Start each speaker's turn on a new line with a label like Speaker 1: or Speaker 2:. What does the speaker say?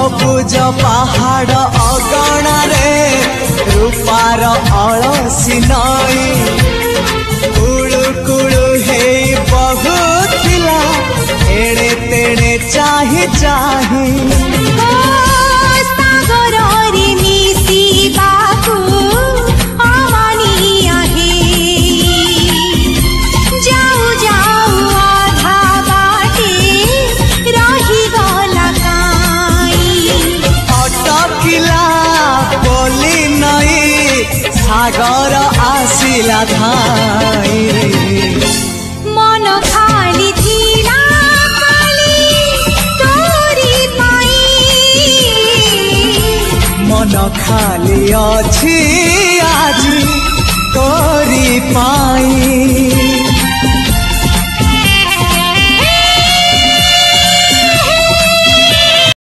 Speaker 1: सबुज पहाड़ अगणा रे रूपार अलसी नई कुड़ु कुड़ु हे बहुथिला एड़े तेड़े चाही चाही सागर आसिला धाई
Speaker 2: मन खाली थिला खाली तोरी पाई
Speaker 1: मन खाली अछि आज तोरी पाई।